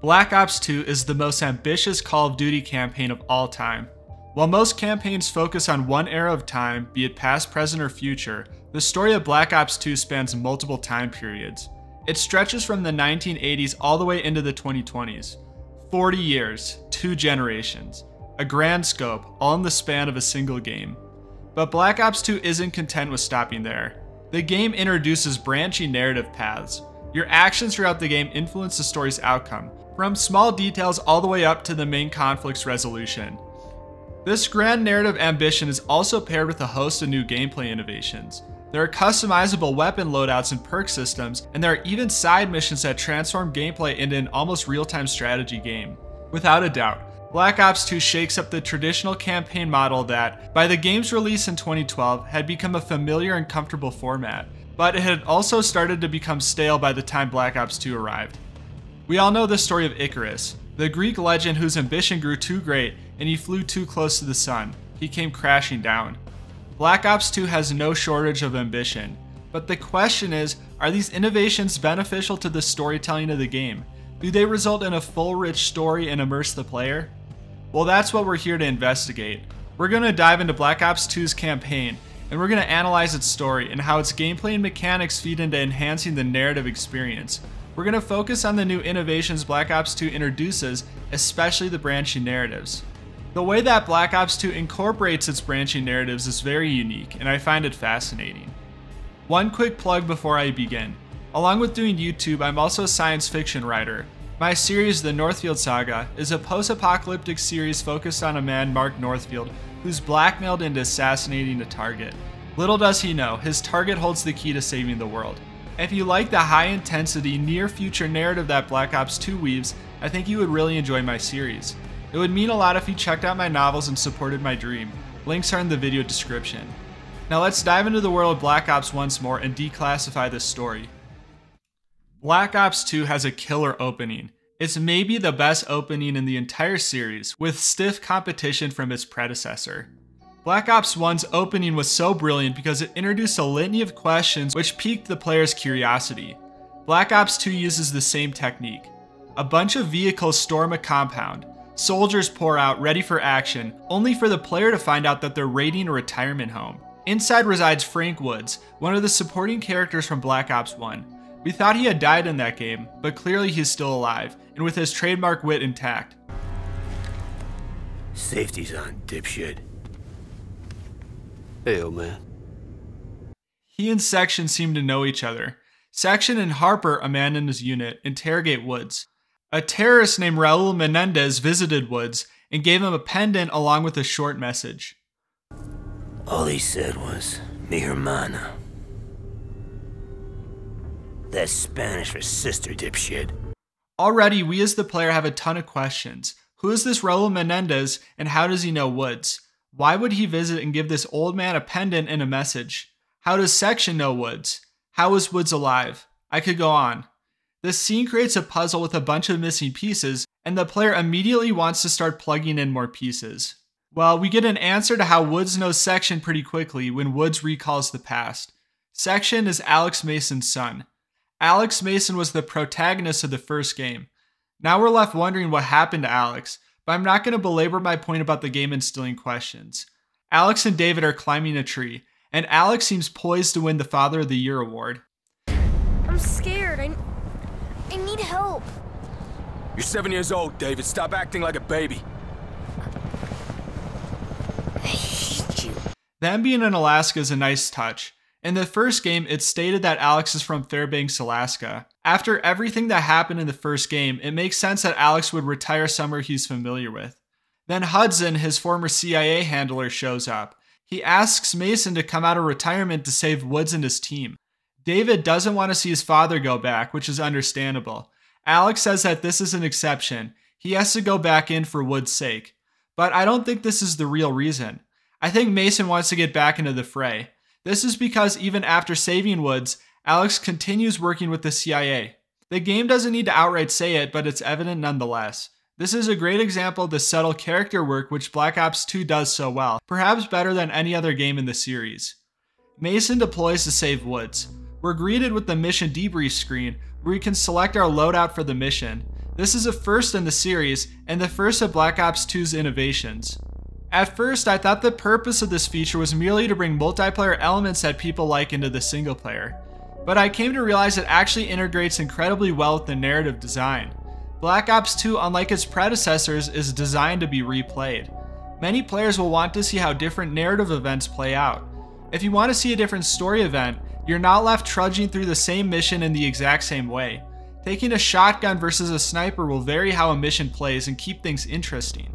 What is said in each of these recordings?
Black Ops 2 is the most ambitious Call of Duty campaign of all time. While most campaigns focus on one era of time, be it past, present, or future, the story of Black Ops 2 spans multiple time periods. It stretches from the 1980s all the way into the 2020s. 40 years, 2 generations, a grand scope, all in the span of a single game. But Black Ops 2 isn't content with stopping there. The game introduces branching narrative paths. Your actions throughout the game influence the story's outcome, from small details all the way up to the main conflict's resolution. This grand narrative ambition is also paired with a host of new gameplay innovations. There are customizable weapon loadouts and perk systems, and there are even side missions that transform gameplay into an almost real-time strategy game. Without a doubt, Black Ops 2 shakes up the traditional campaign model that, by the game's release in 2012, had become a familiar and comfortable format, but it had also started to become stale by the time Black Ops 2 arrived. We all know the story of Icarus, the Greek legend whose ambition grew too great and he flew too close to the sun. He came crashing down. Black Ops 2 has no shortage of ambition, but the question is, are these innovations beneficial to the storytelling of the game? Do they result in a full, rich story and immerse the player? Well, that's what we're here to investigate. We're going to dive into Black Ops 2's campaign, and we're going to analyze its story and how its gameplay and mechanics feed into enhancing the narrative experience. We're going to focus on the new innovations Black Ops 2 introduces, especially the branching narratives. The way that Black Ops 2 incorporates its branching narratives is very unique, and I find it fascinating. One quick plug before I begin. Along with doing YouTube, I'm also a science fiction writer. My series, The Northfield Saga, is a post-apocalyptic series focused on a man, Mark Northfield, who's blackmailed into assassinating a target. Little does he know, his target holds the key to saving the world. If you like the high-intensity, near-future narrative that Black Ops 2 weaves, I think you would really enjoy my series. It would mean a lot if you checked out my novels and supported my dream. Links are in the video description. Now let's dive into the world of Black Ops once more and declassify this story. Black Ops 2 has a killer opening. It's maybe the best opening in the entire series, with stiff competition from its predecessor. Black Ops 1's opening was so brilliant because it introduced a litany of questions which piqued the player's curiosity. Black Ops 2 uses the same technique. A bunch of vehicles storm a compound. Soldiers pour out, ready for action, only for the player to find out that they're raiding a retirement home. Inside resides Frank Woods, one of the supporting characters from Black Ops 1. We thought he had died in that game, but clearly he's still alive, and with his trademark wit intact. Safety's on, dipshit. Hey, old man. He and Section seem to know each other. Section and Harper, a man in his unit, interrogate Woods. A terrorist named Raul Menendez visited Woods and gave him a pendant along with a short message. All he said was, mi hermana. That's Spanish for sister, dipshit. Already, we as the player have a ton of questions. Who is this Raul Menendez and how does he know Woods? Why would he visit and give this old man a pendant and a message? How does Section know Woods? How is Woods alive? I could go on. This scene creates a puzzle with a bunch of missing pieces, and the player immediately wants to start plugging in more pieces. Well, we get an answer to how Woods knows Section pretty quickly when Woods recalls the past. Section is Alex Mason's son. Alex Mason was the protagonist of the first game. Now we're left wondering what happened to Alex, but I'm not going to belabor my point about the game instilling questions. Alex and David are climbing a tree, and Alex seems poised to win the Father of the Year award. I'm scared. I need help. You're 7 years old, David. Stop acting like a baby. I hate you. Them being in Alaska is a nice touch. In the first game, it's stated that Alex is from Fairbanks, Alaska. After everything that happened in the first game, it makes sense that Alex would retire somewhere he's familiar with. Then Hudson, his former CIA handler, shows up. He asks Mason to come out of retirement to save Woods and his team. David doesn't want to see his father go back, which is understandable. Alex says that this is an exception. He has to go back in for Woods' sake. But I don't think this is the real reason. I think Mason wants to get back into the fray. This is because even after saving Woods, Alex continues working with the CIA. The game doesn't need to outright say it, but it's evident nonetheless. This is a great example of the subtle character work which Black Ops 2 does so well, perhaps better than any other game in the series. Mason deploys to save Woods. We're greeted with the mission debrief screen, where we can select our loadout for the mission. This is a first in the series, and the first of Black Ops 2's innovations. At first, I thought the purpose of this feature was merely to bring multiplayer elements that people like into the single player. But I came to realize it actually integrates incredibly well with the narrative design. Black Ops 2, unlike its predecessors, is designed to be replayed. Many players will want to see how different narrative events play out. If you want to see a different story event, you're not left trudging through the same mission in the exact same way. Taking a shotgun versus a sniper will vary how a mission plays and keep things interesting.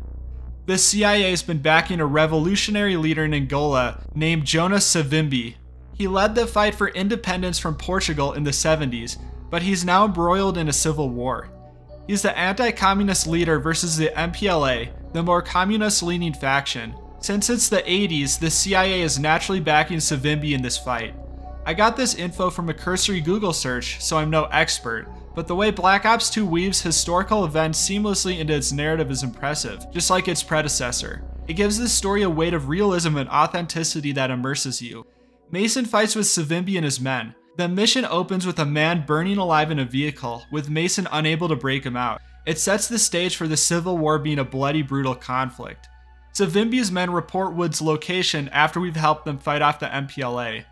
The CIA has been backing a revolutionary leader in Angola named Jonas Savimbi. He led the fight for independence from Portugal in the 70s, but he's now embroiled in a civil war. He's the anti-communist leader versus the MPLA, the more communist-leaning faction. Since it's the 80s, the CIA is naturally backing Savimbi in this fight. I got this info from a cursory Google search, so I'm no expert, but the way Black Ops 2 weaves historical events seamlessly into its narrative is impressive, just like its predecessor. It gives this story a weight of realism and authenticity that immerses you. Mason fights with Savimbi and his men. The mission opens with a man burning alive in a vehicle, with Mason unable to break him out. It sets the stage for the Civil War being a bloody, brutal conflict. Savimbi's men report Wood's location after we've helped them fight off the MPLA.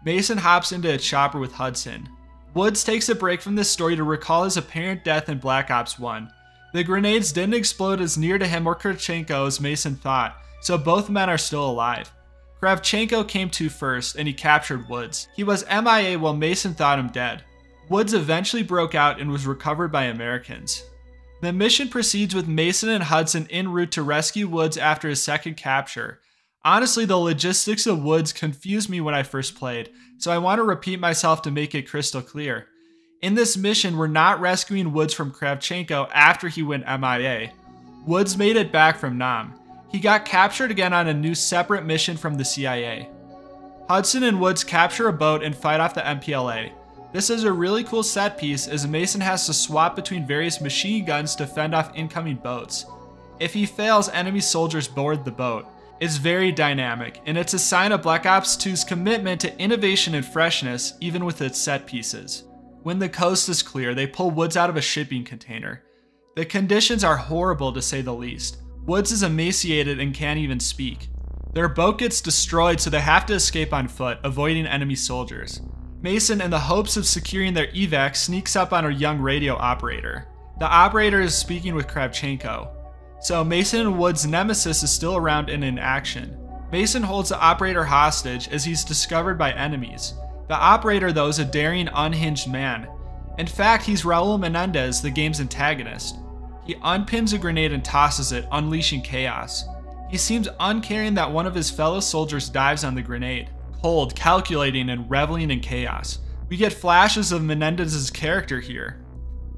Mason hops into a chopper with Hudson. Woods takes a break from this story to recall his apparent death in Black Ops 1. The grenades didn't explode as near to him or Kravchenko as Mason thought, so both men are still alive. Kravchenko came to first, and he captured Woods. He was MIA while Mason thought him dead. Woods eventually broke out and was recovered by Americans. The mission proceeds with Mason and Hudson en route to rescue Woods after his second capture. Honestly, the logistics of Woods confused me when I first played, so I want to repeat myself to make it crystal clear. In this mission, we're not rescuing Woods from Kravchenko after he went MIA. Woods made it back from Nam. He got captured again on a new separate mission from the CIA. Hudson and Woods capture a boat and fight off the MPLA. This is a really cool set piece as Mason has to swap between various machine guns to fend off incoming boats. If he fails, enemy soldiers board the boat. It's very dynamic, and it's a sign of Black Ops 2's commitment to innovation and freshness, even with its set pieces. When the coast is clear, they pull Woods out of a shipping container. The conditions are horrible to say the least. Woods is emaciated and can't even speak. Their boat gets destroyed, so they have to escape on foot, avoiding enemy soldiers. Mason, in the hopes of securing their evac, sneaks up on a young radio operator. The operator is speaking with Kravchenko. So Mason and Woods' nemesis is still around and in action. Mason holds the operator hostage as he's discovered by enemies. The operator, though, is a daring, unhinged man. In fact, he's Raul Menendez, the game's antagonist. He unpins a grenade and tosses it, unleashing chaos. He seems uncaring that one of his fellow soldiers dives on the grenade. Cold, calculating, and reveling in chaos. We get flashes of Menendez's character here.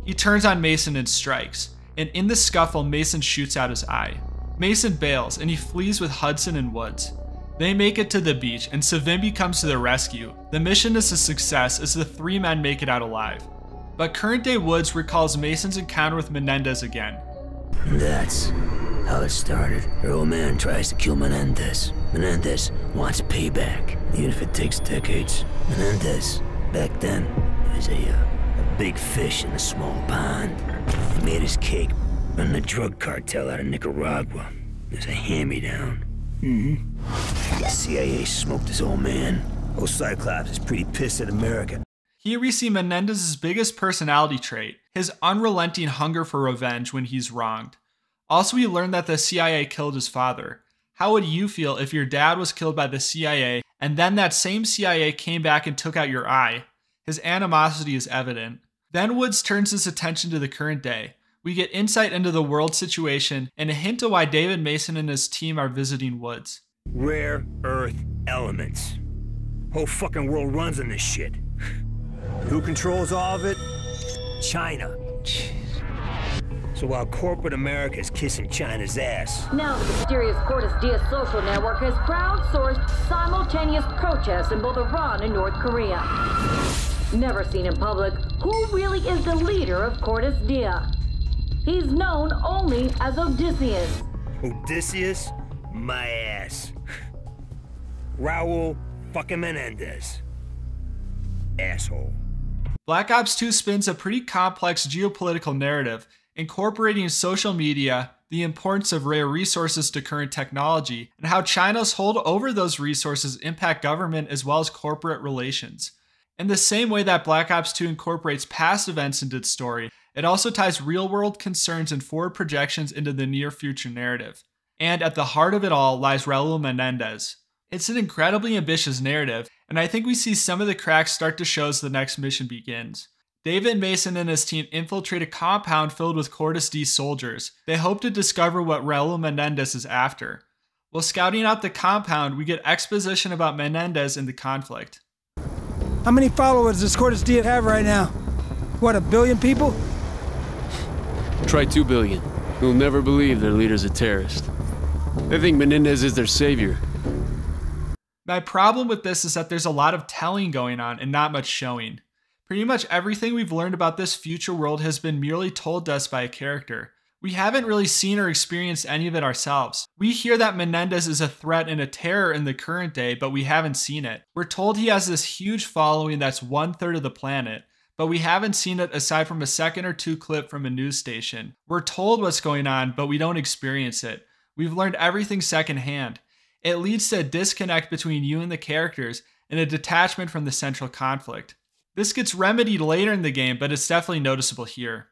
He turns on Mason and strikes, and in the scuffle, Mason shoots out his eye. Mason bails, and he flees with Hudson and Woods. They make it to the beach, and Savimbi comes to their rescue. The mission is a success as the three men make it out alive. But current-day Woods recalls Mason's encounter with Menendez again. That's how it started. Her old man tries to kill Menendez. Menendez wants payback, even if it takes decades. Menendez, back then, was a big fish in a small pond. He made his cake, running a drug cartel out of Nicaragua. It was a hand-me-down. The CIA smoked his old man. Old Cyclops is pretty pissed at America. Here we see Menendez's biggest personality trait, his unrelenting hunger for revenge when he's wronged. Also, we learn that the CIA killed his father. How would you feel if your dad was killed by the CIA and then that same CIA came back and took out your eye? His animosity is evident. Then Woods turns his attention to the current day. We get insight into the world situation and a hint of why David Mason and his team are visiting Woods. Rare earth elements. Whole fucking world runs on this shit. Who controls all of it? China. Jeez. So while corporate America is kissing China's ass. Now the mysterious Cortes Diaz social network has crowdsourced simultaneous protests in both Iran and North Korea. Never seen in public, who really is the leader of Cortes Diaz? He's known only as Odysseus. Odysseus? My ass. Raul fucking Menendez. Asshole. Black Ops 2 spins a pretty complex geopolitical narrative, incorporating social media, the importance of rare resources to current technology, and how China's hold over those resources impact government as well as corporate relations. In the same way that Black Ops 2 incorporates past events into its story, it also ties real-world concerns and forward projections into the near-future narrative. And at the heart of it all lies Raul Menendez. It's an incredibly ambitious narrative, and I think we see some of the cracks start to show as the next mission begins. David Mason and his team infiltrate a compound filled with Cortes D soldiers. They hope to discover what Raul Menendez is after. While scouting out the compound, we get exposition about Menendez and the conflict. How many followers does Cortes D have right now? What, 1 billion people? Try 2 billion. They'll never believe their leader's a terrorist. They think Menendez is their savior. My problem with this is that there's a lot of telling going on and not much showing. Pretty much everything we've learned about this future world has been merely told to us by a character. We haven't really seen or experienced any of it ourselves. We hear that Menendez is a threat and a terror in the current day, but we haven't seen it. We're told he has this huge following that's 1/3 of the planet, but we haven't seen it aside from a second or two clip from a news station. We're told what's going on, but we don't experience it. We've learned everything secondhand. It leads to a disconnect between you and the characters and a detachment from the central conflict. This gets remedied later in the game, but it's definitely noticeable here.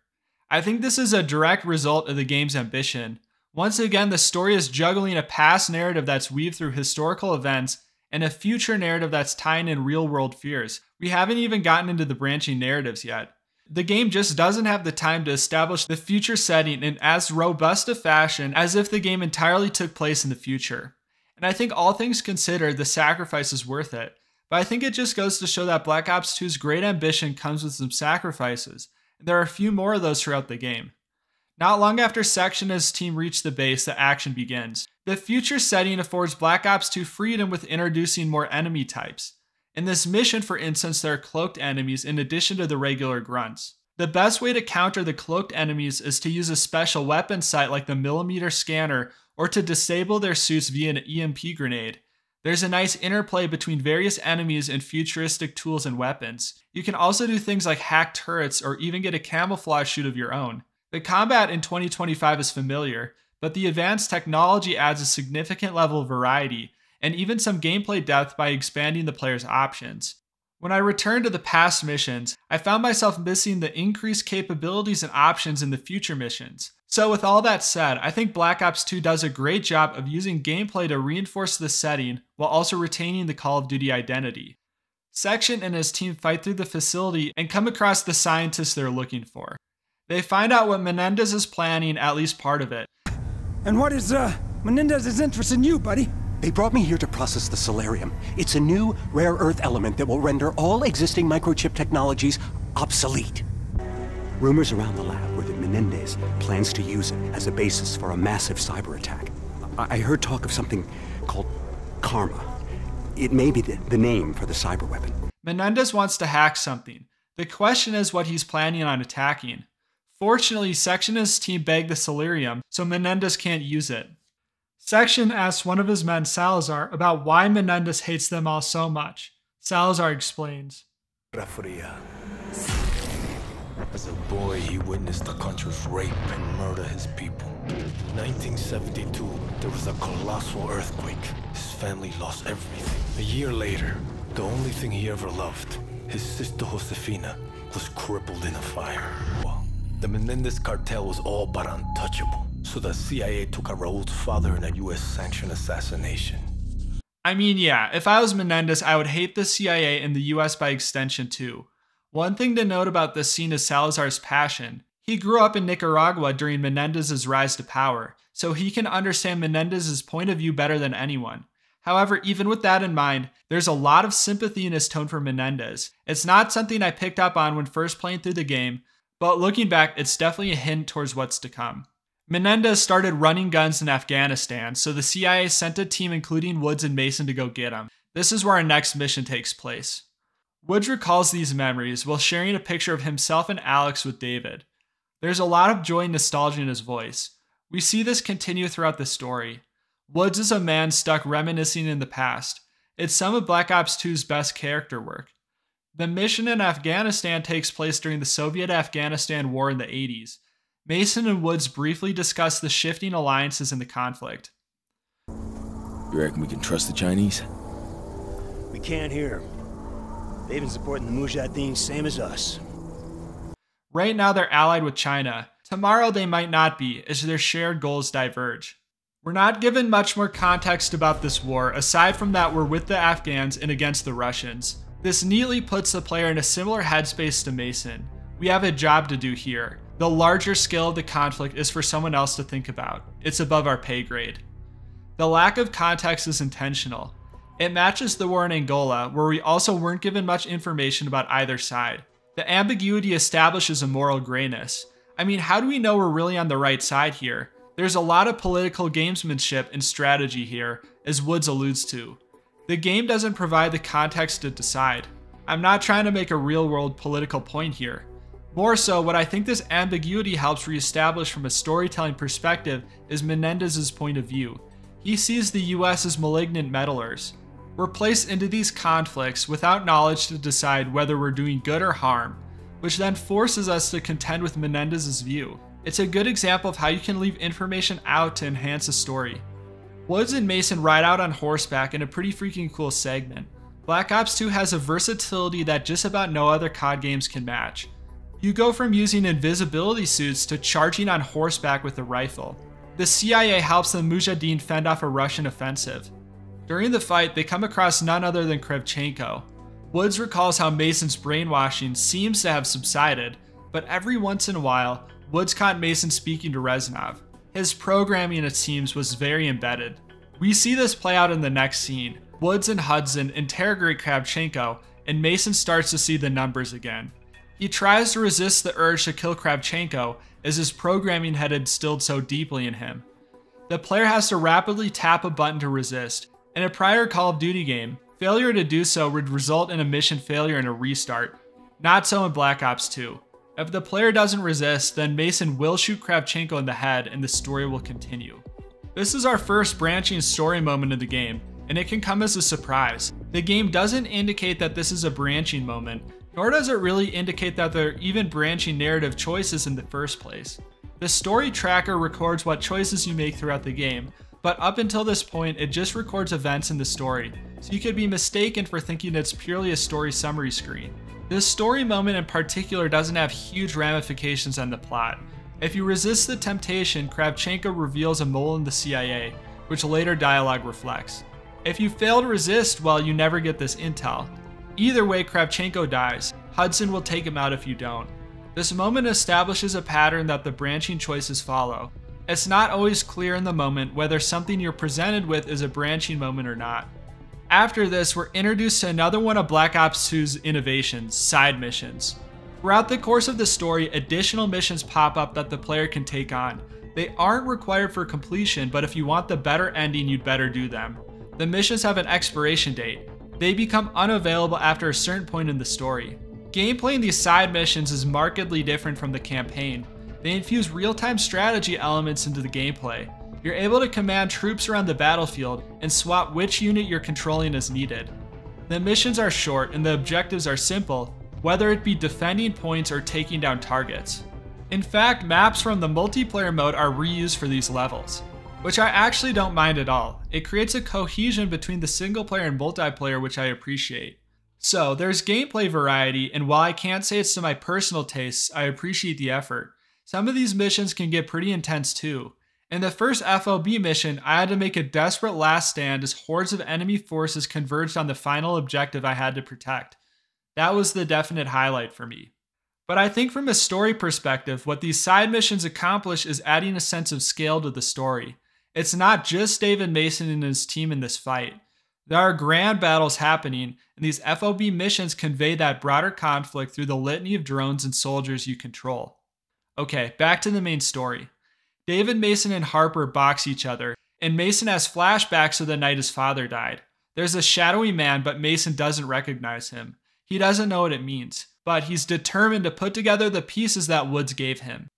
I think this is a direct result of the game's ambition. Once again, the story is juggling a past narrative that's weaved through historical events and a future narrative that's tying in real-world fears. We haven't even gotten into the branching narratives yet. The game just doesn't have the time to establish the future setting in as robust a fashion as if the game entirely took place in the future. And I think all things considered, the sacrifice is worth it. But I think it just goes to show that Black Ops 2's great ambition comes with some sacrifices, and there are a few more of those throughout the game. Not long after Section and his team reach the base, the action begins. The future setting affords Black Ops 2 freedom with introducing more enemy types. In this mission, for instance, there are cloaked enemies in addition to the regular grunts. The best way to counter the cloaked enemies is to use a special weapon sight like the millimeter scanner or to disable their suits via an EMP grenade. There's a nice interplay between various enemies and futuristic tools and weapons. You can also do things like hack turrets or even get a camouflage suit of your own. The combat in 2025 is familiar, but the advanced technology adds a significant level of variety and even some gameplay depth by expanding the player's options. When I returned to the past missions, I found myself missing the increased capabilities and options in the future missions. So with all that said, I think Black Ops 2 does a great job of using gameplay to reinforce the setting while also retaining the Call of Duty identity. Section and his team fight through the facility and come across the scientists they're looking for. They find out what Menendez is planning, at least part of it. And what is, Menendez's interest in you, buddy? They brought me here to process the Solarium. It's a new, rare earth element that will render all existing microchip technologies obsolete. Rumors around the lab were that Menendez plans to use it as a basis for a massive cyber attack. I heard talk of something called Karma. It may be the name for the cyber weapon. Menendez wants to hack something. The question is what he's planning on attacking. Fortunately, Section and his team bag the Solarium, so Menendez can't use it. Section asks one of his men, Salazar, about why Menendez hates them all so much. Salazar explains. As a boy, he witnessed the country's rape and murder his people. In 1972, there was a colossal earthquake. His family lost everything. A year later, the only thing he ever loved, his sister Josefina, was crippled in a fire. The Menendez cartel was all but untouchable. So the CIA took out Raul's father in a US-sanctioned assassination. I mean, yeah, if I was Menendez, I would hate the CIA and the US by extension too. One thing to note about this scene is Salazar's passion. He grew up in Nicaragua during Menendez's rise to power, so he can understand Menendez's point of view better than anyone. However, even with that in mind, there's a lot of sympathy in his tone for Menendez. It's not something I picked up on when first playing through the game, but looking back, it's definitely a hint towards what's to come. Menendez started running guns in Afghanistan, so the CIA sent a team including Woods and Mason to go get him. This is where our next mission takes place. Woods recalls these memories while sharing a picture of himself and Alex with David. There's a lot of joy and nostalgia in his voice. We see this continue throughout the story. Woods is a man stuck reminiscing in the past. It's some of Black Ops 2's best character work. The mission in Afghanistan takes place during the Soviet-Afghanistan War in the 80s. Mason and Woods briefly discuss the shifting alliances in the conflict. You reckon we can trust the Chinese? We can't hear 'em. They've been supporting the Mujahideen same as us. Right now they're allied with China. Tomorrow they might not be, as their shared goals diverge. We're not given much more context about this war, aside from that we're with the Afghans and against the Russians. This neatly puts the player in a similar headspace to Mason. We have a job to do here. The larger scale of the conflict is for someone else to think about. It's above our pay grade. The lack of context is intentional. It matches the war in Angola, where we also weren't given much information about either side. The ambiguity establishes a moral grayness. I mean, how do we know we're really on the right side here? There's a lot of political gamesmanship and strategy here, as Woods alludes to. The game doesn't provide the context to decide. I'm not trying to make a real-world political point here. More so, what I think this ambiguity helps reestablish from a storytelling perspective is Menendez's point of view. He sees the US as malignant meddlers. We're placed into these conflicts without knowledge to decide whether we're doing good or harm, which then forces us to contend with Menendez's view. It's a good example of how you can leave information out to enhance a story. Woods and Mason ride out on horseback in a pretty freaking cool segment. Black Ops 2 has a versatility that just about no other COD games can match. You go from using invisibility suits to charging on horseback with a rifle. The CIA helps the Mujahideen fend off a Russian offensive. During the fight, they come across none other than Kravchenko. Woods recalls how Mason's brainwashing seems to have subsided, but every once in a while, Woods caught Mason speaking to Reznov. His programming, it seems, was very embedded. We see this play out in the next scene. Woods and Hudson interrogate Kravchenko, and Mason starts to see the numbers again. He tries to resist the urge to kill Kravchenko, as his programming had instilled so deeply in him. The player has to rapidly tap a button to resist. In a prior Call of Duty game, failure to do so would result in a mission failure and a restart. Not so in Black Ops 2. If the player doesn't resist, then Mason will shoot Kravchenko in the head and the story will continue. This is our first branching story moment in the game, and it can come as a surprise. The game doesn't indicate that this is a branching moment, nor does it really indicate that there are even branching narrative choices in the first place. The story tracker records what choices you make throughout the game, but up until this point it just records events in the story, so you could be mistaken for thinking it's purely a story summary screen. This story moment in particular doesn't have huge ramifications on the plot. If you resist the temptation, Kravchenko reveals a mole in the CIA, which later dialogue reflects. If you fail to resist, well, you never get this intel. Either way, Kravchenko dies. Hudson will take him out if you don't. This moment establishes a pattern that the branching choices follow. It's not always clear in the moment whether something you're presented with is a branching moment or not. After this, we're introduced to another one of Black Ops 2's innovations, side missions. Throughout the course of the story, additional missions pop up that the player can take on. They aren't required for completion, but if you want the better ending, you'd better do them. The missions have an expiration date. They become unavailable after a certain point in the story. Gameplay in these side missions is markedly different from the campaign. They infuse real-time strategy elements into the gameplay. You're able to command troops around the battlefield and swap which unit you're controlling as needed. The missions are short and the objectives are simple, whether it be defending points or taking down targets. In fact, maps from the multiplayer mode are reused for these levels, which I actually don't mind at all. It creates a cohesion between the single player and multiplayer, which I appreciate. So there's gameplay variety, and while I can't say it's to my personal tastes, I appreciate the effort. Some of these missions can get pretty intense too. In the first FOB mission, I had to make a desperate last stand as hordes of enemy forces converged on the final objective I had to protect. That was the definite highlight for me. But I think from a story perspective, what these side missions accomplish is adding a sense of scale to the story. It's not just David Mason and his team in this fight. There are grand battles happening, and these FOB missions convey that broader conflict through the litany of drones and soldiers you control. Okay, back to the main story. David Mason and Harper box each other, and Mason has flashbacks of the night his father died. There's a shadowy man, but Mason doesn't recognize him. He doesn't know what it means, but he's determined to put together the pieces that Woods gave him.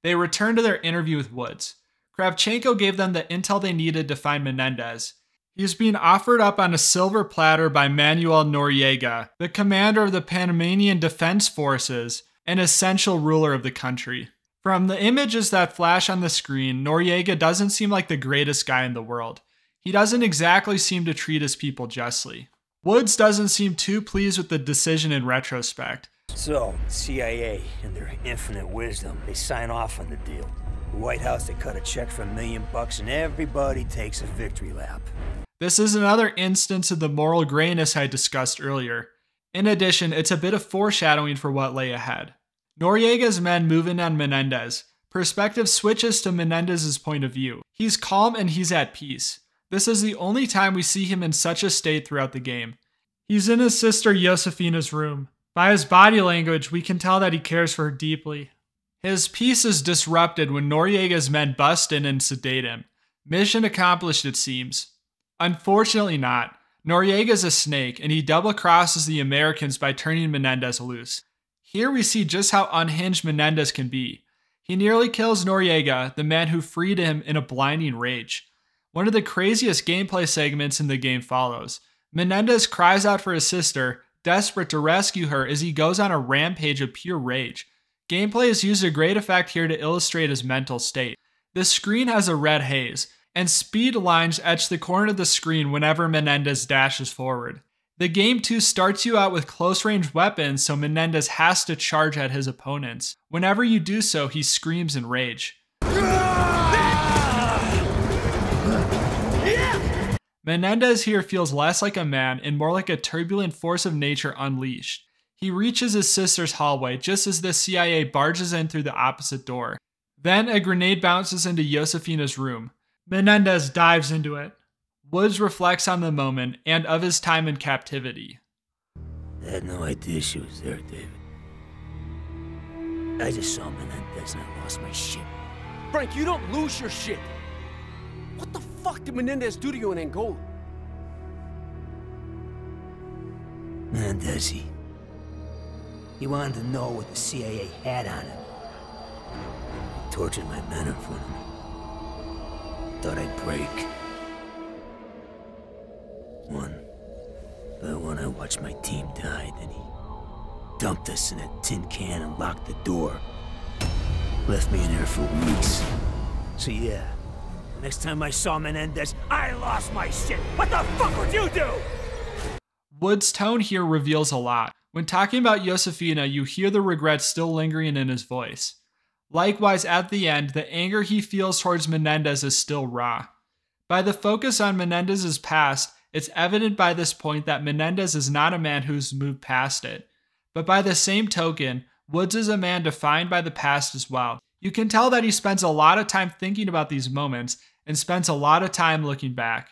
They return to their interview with Woods. Kravchenko gave them the intel they needed to find Menendez. He's being offered up on a silver platter by Manuel Noriega, the commander of the Panamanian Defense Forces, an essential ruler of the country. From the images that flash on the screen, Noriega doesn't seem like the greatest guy in the world. He doesn't exactly seem to treat his people justly. Woods doesn't seem too pleased with the decision in retrospect. So, CIA, in their infinite wisdom, they sign off on the deal. The White House, they cut a check for $1 million and everybody takes a victory lap. This is another instance of the moral grayness I discussed earlier. In addition, it's a bit of foreshadowing for what lay ahead. Noriega's men move in on Menendez. Perspective switches to Menendez's point of view. He's calm and he's at peace. This is the only time we see him in such a state throughout the game. He's in his sister Josefina's room. By his body language, we can tell that he cares for her deeply. His peace is disrupted when Noriega's men bust in and sedate him. Mission accomplished, it seems. Unfortunately not. Noriega's a snake, and he double-crosses the Americans by turning Menendez loose. Here we see just how unhinged Menendez can be. He nearly kills Noriega, the man who freed him, in a blinding rage. One of the craziest gameplay segments in the game follows. Menendez cries out for his sister, desperate to rescue her as he goes on a rampage of pure rage. Gameplay has used a great effect here to illustrate his mental state. The screen has a red haze, and speed lines etch the corner of the screen whenever Menendez dashes forward. The game too starts you out with close-range weapons, so Menendez has to charge at his opponents. Whenever you do so, he screams in rage. Menendez here feels less like a man and more like a turbulent force of nature unleashed. He reaches his sister's hallway just as the CIA barges in through the opposite door. Then a grenade bounces into Josefina's room. Menendez dives into it. Woods reflects on the moment and of his time in captivity. I had no idea she was there, David. I just saw Menendez and I lost my shit. Frank, you don't lose your shit. What the fuck did Menendez do to you in Angola? Menendez, he wanted to know what the CIA had on him. He tortured my men in front of me. Thought I'd break. One by one, I watched my team die, then he dumped us in a tin can and locked the door. Left me in there for weeks. So yeah, next time I saw Menendez, I lost my shit. What the fuck would you do? Wood's tone here reveals a lot. When talking about Josefina, you hear the regret still lingering in his voice. Likewise, at the end, the anger he feels towards Menendez is still raw. By the focus on Menendez's past, it's evident by this point that Menendez is not a man who's moved past it. But by the same token, Woods is a man defined by the past as well. You can tell that he spends a lot of time thinking about these moments and spends a lot of time looking back.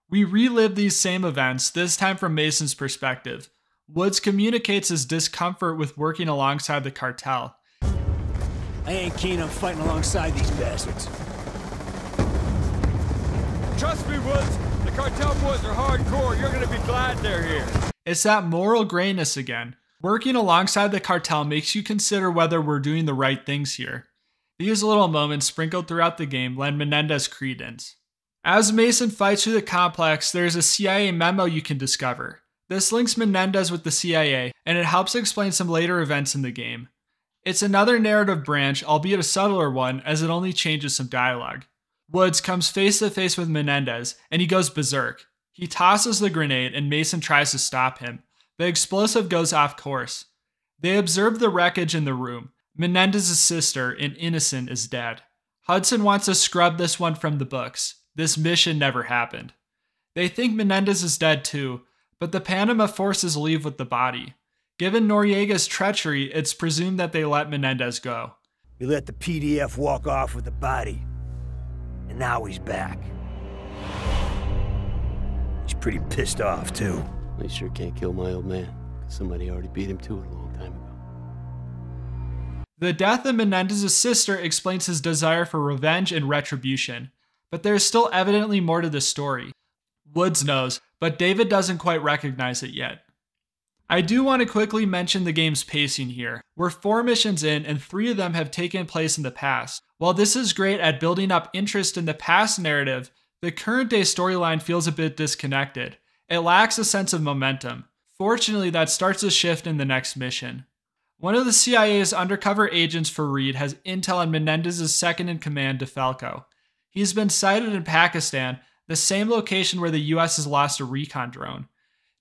We relive these same events, this time from Mason's perspective. Woods communicates his discomfort with working alongside the cartel. I ain't keen on fighting alongside these bastards. Trust me, Woods. The cartel boys are hardcore. You're gonna be glad they're here. It's that moral grayness again. Working alongside the cartel makes you consider whether we're doing the right things here. These little moments sprinkled throughout the game lend Menendez credence. As Mason fights through the complex, there's a CIA memo you can discover. This links Menendez with the CIA, and it helps explain some later events in the game. It's another narrative branch, albeit a subtler one, as it only changes some dialogue. Woods comes face to face with Menendez, and he goes berserk. He tosses the grenade, and Mason tries to stop him. The explosive goes off course. They observe the wreckage in the room. Menendez's sister, an innocent, is dead. Hudson wants to scrub this one from the books. This mission never happened. They think Menendez is dead too, but the Panama forces leave with the body. Given Noriega's treachery, it's presumed that they let Menendez go. We let the PDF walk off with the body. And now he's back. He's pretty pissed off, too. They sure can't kill my old man. Somebody already beat him to it a long time ago. The death of Menendez's sister explains his desire for revenge and retribution, but there's still evidently more to the story. Woods knows, but David doesn't quite recognize it yet. I do want to quickly mention the game's pacing here. We're 4 missions in and 3 of them have taken place in the past. While this is great at building up interest in the past narrative, the current day storyline feels a bit disconnected. It lacks a sense of momentum. Fortunately, that starts to shift in the next mission. One of the CIA's undercover agents for Reed has intel on Menendez's second-in-command, DeFalco. He's been sighted in Pakistan, the same location where the US has lost a recon drone.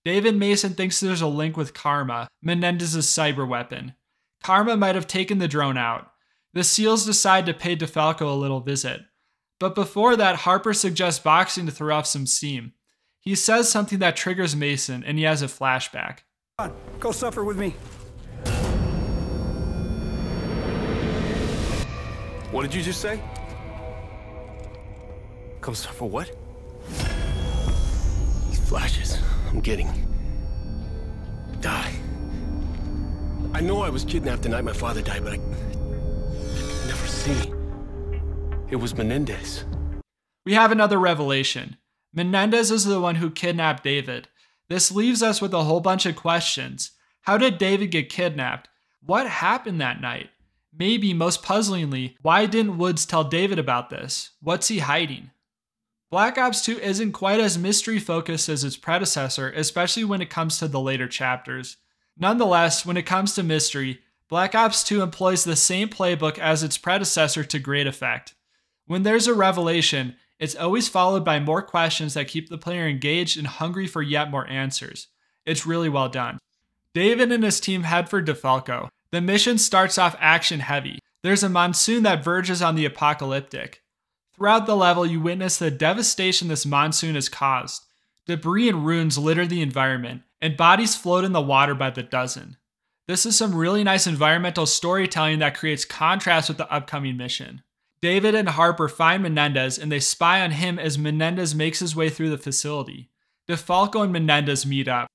David Mason thinks there's a link with Karma, Menendez's cyber weapon. Karma might have taken the drone out. The SEALs decide to pay DeFalco a little visit. But before that, Harper suggests boxing to throw off some steam. He says something that triggers Mason, and he has a flashback. Come on, go suffer with me. What did you just say? Come suffer what? These flashes I'm getting. Die. I know I was kidnapped the night my father died, but I could never see. It was Menendez. We have another revelation. Menendez is the one who kidnapped David. This leaves us with a whole bunch of questions. How did David get kidnapped? What happened that night? Maybe, most puzzlingly, why didn't Woods tell David about this? What's he hiding? Black Ops 2 isn't quite as mystery-focused as its predecessor, especially when it comes to the later chapters. Nonetheless, when it comes to mystery, Black Ops 2 employs the same playbook as its predecessor to great effect. When there's a revelation, it's always followed by more questions that keep the player engaged and hungry for yet more answers. It's really well done. David and his team head for DeFalco. The mission starts off action-heavy. There's a monsoon that verges on the apocalyptic. Throughout the level, you witness the devastation this monsoon has caused. Debris and ruins litter the environment, and bodies float in the water by the dozen. This is some really nice environmental storytelling that creates contrast with the upcoming mission. David and Harper find Menendez, and they spy on him as Menendez makes his way through the facility. DeFalco and Menendez meet up.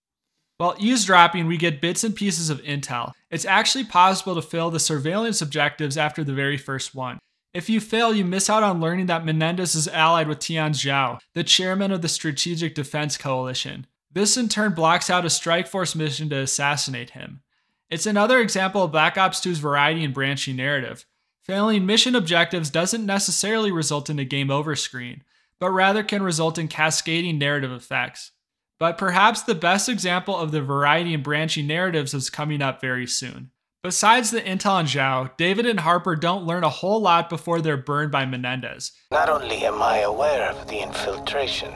While eavesdropping, we get bits and pieces of intel. It's actually possible to fail the surveillance objectives after the very first one. If you fail, you miss out on learning that Menendez is allied with Tian Zhao, the chairman of the Strategic Defense Coalition. This in turn blocks out a Strike Force mission to assassinate him. It's another example of Black Ops 2's variety and branching narrative. Failing mission objectives doesn't necessarily result in a game over screen, but rather can result in cascading narrative effects. But perhaps the best example of the variety and branching narratives is coming up very soon. Besides the intel on Zhao, David and Harper don't learn a whole lot before they're burned by Menendez. Not only am I aware of the infiltration,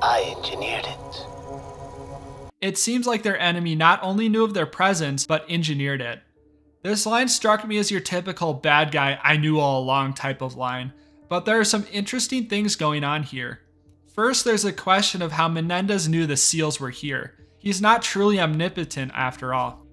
I engineered it. It seems like their enemy not only knew of their presence, but engineered it. This line struck me as your typical bad guy, I knew all along type of line, but there are some interesting things going on here. First, there's a question of how Menendez knew the SEALs were here. He's not truly omnipotent after all.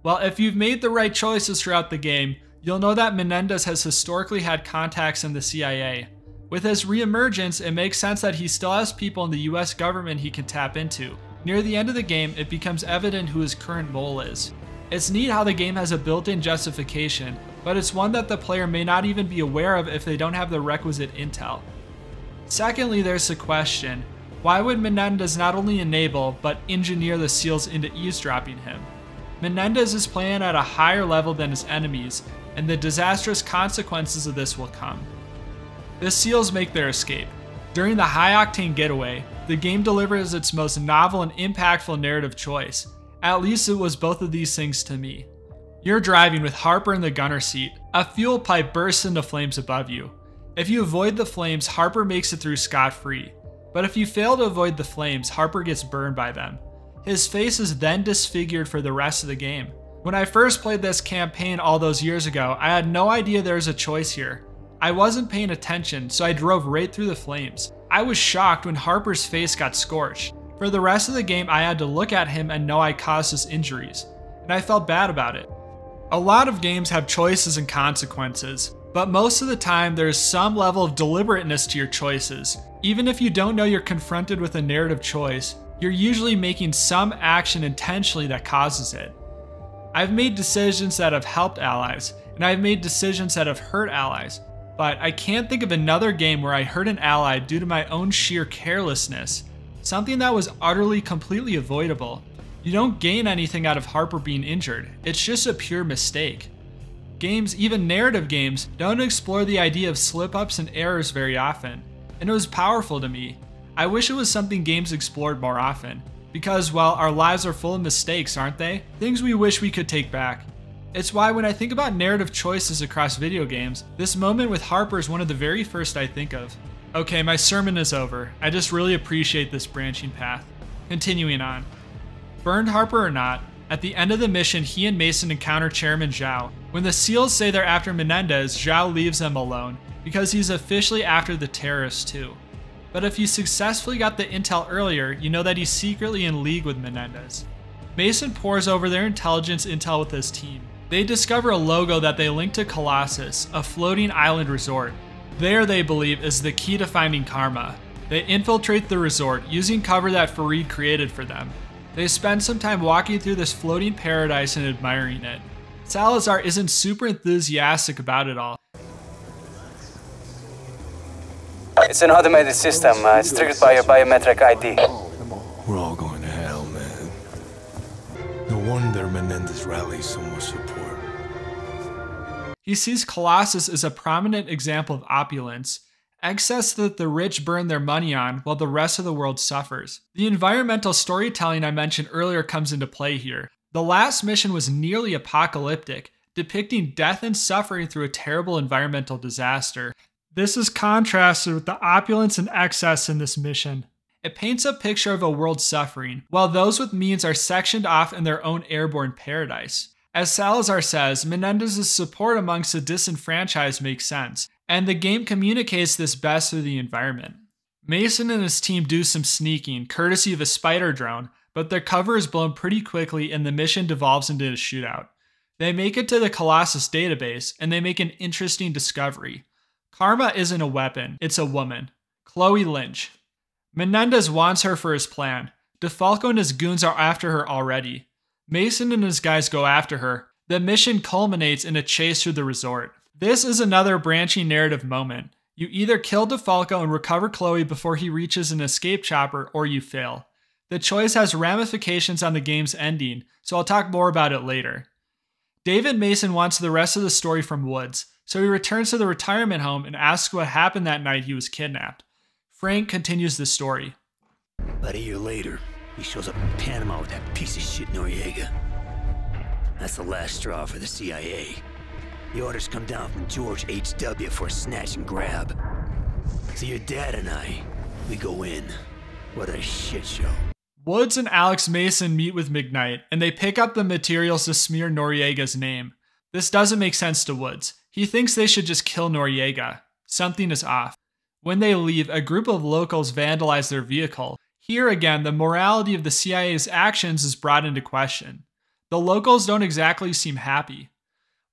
Well, if you've made the right choices throughout the game, you'll know that Menendez has historically had contacts in the CIA. With his reemergence, it makes sense that he still has people in the US government he can tap into. Near the end of the game, it becomes evident who his current mole is. It's neat how the game has a built-in justification, but it's one that the player may not even be aware of if they don't have the requisite intel. Secondly, there's the question, why would Menendez not only enable, but engineer the SEALs into eavesdropping him? Menendez is playing at a higher level than his enemies, and the disastrous consequences of this will come. The SEALs make their escape. During the high-octane getaway, the game delivers its most novel and impactful narrative choice. At least it was both of these things to me. You're driving with Harper in the gunner seat. A fuel pipe bursts into flames above you. If you avoid the flames, Harper makes it through scot-free. But if you fail to avoid the flames, Harper gets burned by them. His face is then disfigured for the rest of the game. When I first played this campaign all those years ago, I had no idea there was a choice here. I wasn't paying attention, so I drove right through the flames. I was shocked when Harper's face got scorched. For the rest of the game, I had to look at him and know I caused his injuries, and I felt bad about it. A lot of games have choices and consequences, but most of the time there is some level of deliberateness to your choices. Even if you don't know you're confronted with a narrative choice, you're usually making some action intentionally that causes it. I've made decisions that have helped allies, and I've made decisions that have hurt allies, but I can't think of another game where I hurt an ally due to my own sheer carelessness, something that was utterly completely avoidable. You don't gain anything out of Harper being injured, it's just a pure mistake. Games, even narrative games, don't explore the idea of slip-ups and errors very often, and it was powerful to me. I wish it was something games explored more often. Because, well, our lives are full of mistakes, aren't they? Things we wish we could take back. It's why when I think about narrative choices across video games, this moment with Harper is one of the very first I think of. Okay, my sermon is over. I just really appreciate this branching path. Continuing on. Burned Harper or not, at the end of the mission he and Mason encounter Chairman Zhao. When the SEALs say they're after Menendez, Zhao leaves them alone, because he's officially after the terrorists too. But if you successfully got the intel earlier, you know that he's secretly in league with Menendez. Mason pores over their intelligence intel with his team. They discover a logo that they link to Colossus, a floating island resort. There, they believe, is the key to finding Karma. They infiltrate the resort, using cover that Farid created for them. They spend some time walking through this floating paradise and admiring it. Salazar isn't super enthusiastic about it all. It's an automated system. It's triggered by your biometric ID. We're all going to hell, man. No wonder Menendez rallies so much support. He sees Colossus as a prominent example of opulence, excess that the rich burn their money on while the rest of the world suffers. The environmental storytelling I mentioned earlier comes into play here. The last mission was nearly apocalyptic, depicting death and suffering through a terrible environmental disaster. This is contrasted with the opulence and excess in this mission. It paints a picture of a world suffering, while those with means are sectioned off in their own airborne paradise. As Salazar says, Menendez's support amongst the disenfranchised makes sense, and the game communicates this best through the environment. Mason and his team do some sneaking, courtesy of a spider drone, but their cover is blown pretty quickly and the mission devolves into a shootout. They make it to the Colossus database, and they make an interesting discovery. Karma isn't a weapon, it's a woman. Chloe Lynch. Menendez wants her for his plan. DeFalco and his goons are after her already. Mason and his guys go after her. The mission culminates in a chase through the resort. This is another branching narrative moment. You either kill DeFalco and recover Chloe before he reaches an escape chopper, or you fail. The choice has ramifications on the game's ending, so I'll talk more about it later. David Mason wants the rest of the story from Woods, so he returns to the retirement home and asks what happened that night he was kidnapped. Frank continues the story. About a year later, he shows up in Panama with that piece of shit Noriega. That's the last straw for the CIA. The orders come down from George H.W. for a snatch and grab. So your dad and I, we go in. What a shit show. Woods and Alex Mason meet with McKnight, and they pick up the materials to smear Noriega's name. This doesn't make sense to Woods. He thinks they should just kill Noriega. Something is off. When they leave, a group of locals vandalize their vehicle. Here again, the morality of the CIA's actions is brought into question. The locals don't exactly seem happy.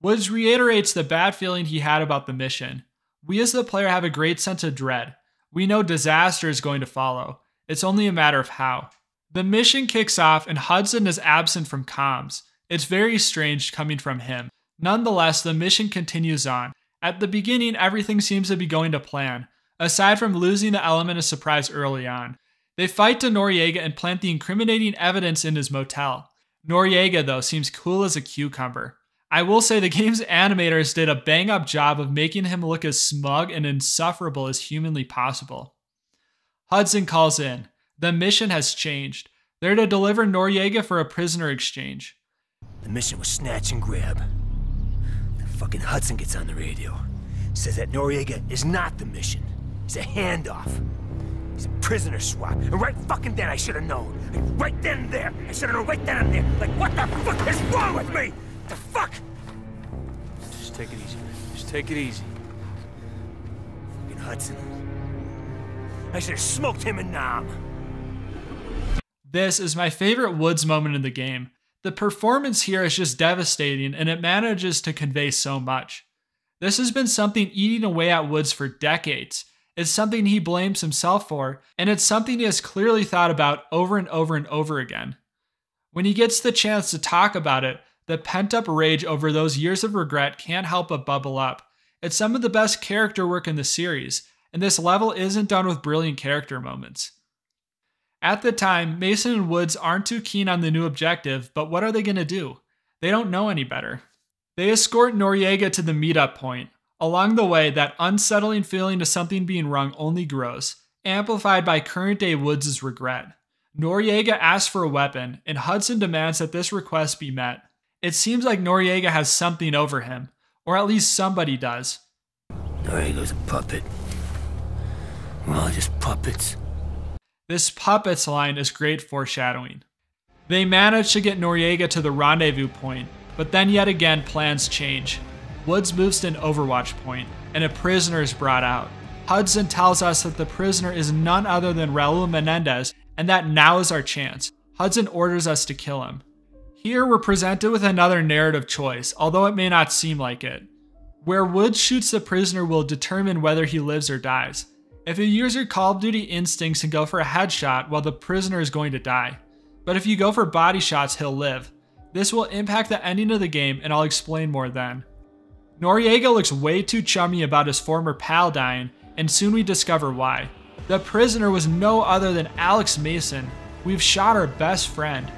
Woods reiterates the bad feeling he had about the mission. We as the player have a great sense of dread. We know disaster is going to follow. It's only a matter of how. The mission kicks off and Hudson is absent from comms. It's very strange coming from him. Nonetheless, the mission continues on. At the beginning, everything seems to be going to plan, aside from losing the element of surprise early on. They fight to Noriega and plant the incriminating evidence in his motel. Noriega, though, seems cool as a cucumber. I will say the game's animators did a bang-up job of making him look as smug and insufferable as humanly possible. Hudson calls in. The mission has changed. They're to deliver Noriega for a prisoner exchange. The mission was snatch and grab. The fucking Hudson gets on the radio. Says that Noriega is not the mission. It's a handoff. He's a prisoner swap. And right fucking then I should have known. Right then and there. I should have known right then and there. Like, what the fuck is wrong with me? The fuck? Just take it easy, man. Just take it easy. Fucking Hudson. I should have smoked him in Nam. This is my favorite Woods moment in the game. The performance here is just devastating, and it manages to convey so much. This has been something eating away at Woods for decades. It's something he blames himself for, and it's something he has clearly thought about over and over and over again. When he gets the chance to talk about it, the pent-up rage over those years of regret can't help but bubble up. It's some of the best character work in the series, and this level isn't done with brilliant character moments. At the time, Mason and Woods aren't too keen on the new objective, but what are they going to do? They don't know any better. They escort Noriega to the meetup point. Along the way, that unsettling feeling of something being wrong only grows. amplified by current-day Woods' regret. Noriega asks for a weapon, and Hudson demands that this request be met. It seems like Noriega has something over him, or at least somebody does. Noriega's a puppet. We're all just puppets. This puppets line is great foreshadowing. They manage to get Noriega to the rendezvous point, but then yet again plans change. Woods moves to an overwatch point, and a prisoner is brought out. Hudson tells us that the prisoner is none other than Raul Menendez, and that now is our chance. Hudson orders us to kill him. Here we're presented with another narrative choice, although it may not seem like it. Where Woods shoots the prisoner will determine whether he lives or dies. If you use your Call of Duty instincts and go for a headshot, well, the prisoner is going to die. But if you go for body shots, he'll live. This will impact the ending of the game, and I'll explain more then. Noriega looks way too chummy about his former pal dying, and soon we discover why. The prisoner was no other than Alex Mason. We've shot our best friend.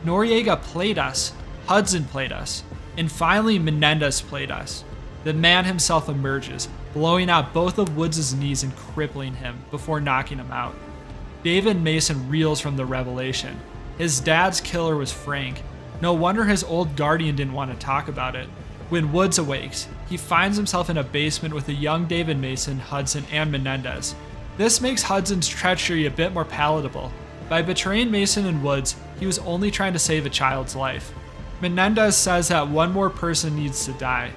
Noriega played us, Hudson played us, and finally Menendez played us. The man himself emerges, blowing out both of Woods' knees and crippling him before knocking him out. David Mason reels from the revelation. His dad's killer was Frank. No wonder his old guardian didn't want to talk about it. When Woods awakes, he finds himself in a basement with a young David Mason, Hudson, and Menendez. This makes Hudson's treachery a bit more palatable. By betraying Mason and Woods, he was only trying to save a child's life. Menendez says that one more person needs to die.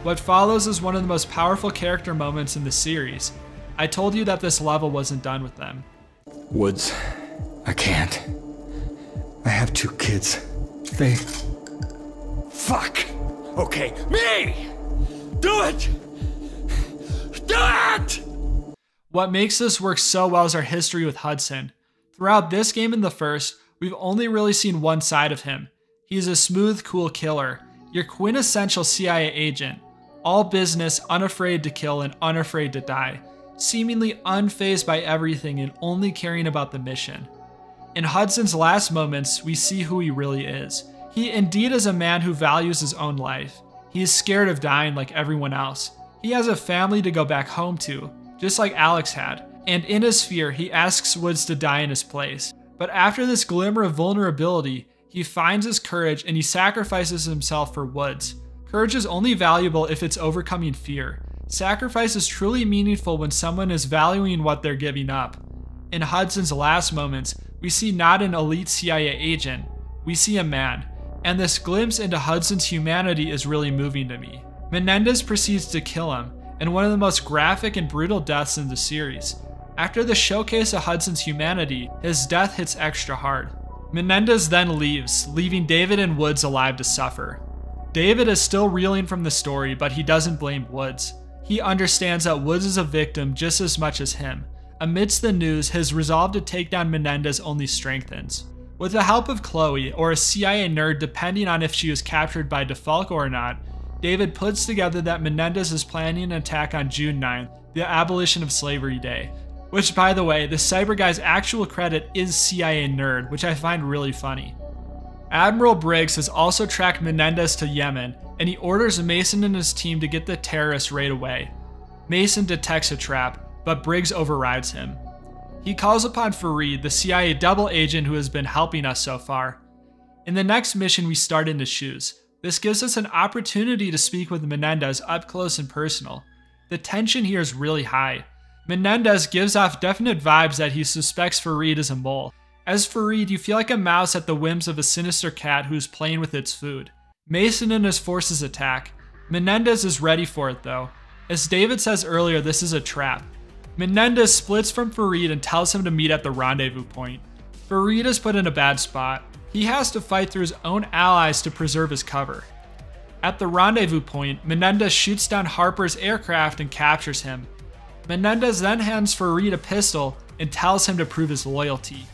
What follows is one of the most powerful character moments in the series. I told you that this level wasn't done with them. Woods, I can't. I have 2 kids. They... Fuck! Okay, me! Do it! Do it! What makes this work so well is our history with Hudson. Throughout this game and the first, we've only really seen one side of him. He's a smooth, cool killer, your quintessential CIA agent. All business, unafraid to kill and unafraid to die. Seemingly unfazed by everything and only caring about the mission. In Hudson's last moments, we see who he really is. He indeed is a man who values his own life. He is scared of dying like everyone else. He has a family to go back home to, just like Alex had. And in his fear, he asks Woods to die in his place. But after this glimmer of vulnerability, he finds his courage and he sacrifices himself for Woods. Courage is only valuable if it's overcoming fear. Sacrifice is truly meaningful when someone is valuing what they're giving up. In Hudson's last moments, we see not an elite CIA agent, we see a man. And this glimpse into Hudson's humanity is really moving to me. Menendez proceeds to kill him, in one of the most graphic and brutal deaths in the series. After the showcase of Hudson's humanity, his death hits extra hard. Menendez then leaves, leaving David and Woods alive to suffer. David is still reeling from the story, but he doesn't blame Woods. He understands that Woods is a victim just as much as him. Amidst the news, his resolve to take down Menendez only strengthens. With the help of Chloe, or a CIA nerd depending on if she was captured by DeFalco or not, David puts together that Menendez is planning an attack on June 9th, the abolition of slavery day. Which, by the way, the cyber guy's actual credit is CIA nerd, which I find really funny. Admiral Briggs has also tracked Menendez to Yemen, and he orders Mason and his team to get the terrorists right away. Mason detects a trap, but Briggs overrides him. He calls upon Fareed, the CIA double agent who has been helping us so far. In the next mission, we start in his shoes. This gives us an opportunity to speak with Menendez up close and personal. The tension here is really high. Menendez gives off definite vibes that he suspects Fareed is a mole. As Fareed, you feel like a mouse at the whims of a sinister cat who's playing with its food. Mason and his forces attack. Menendez is ready for it though. As David says earlier, this is a trap. Menendez splits from Fareed and tells him to meet at the rendezvous point. Fareed is put in a bad spot. He has to fight through his own allies to preserve his cover. At the rendezvous point, Menendez shoots down Harper's aircraft and captures him. Menendez then hands Fareed a pistol and tells him to prove his loyalty.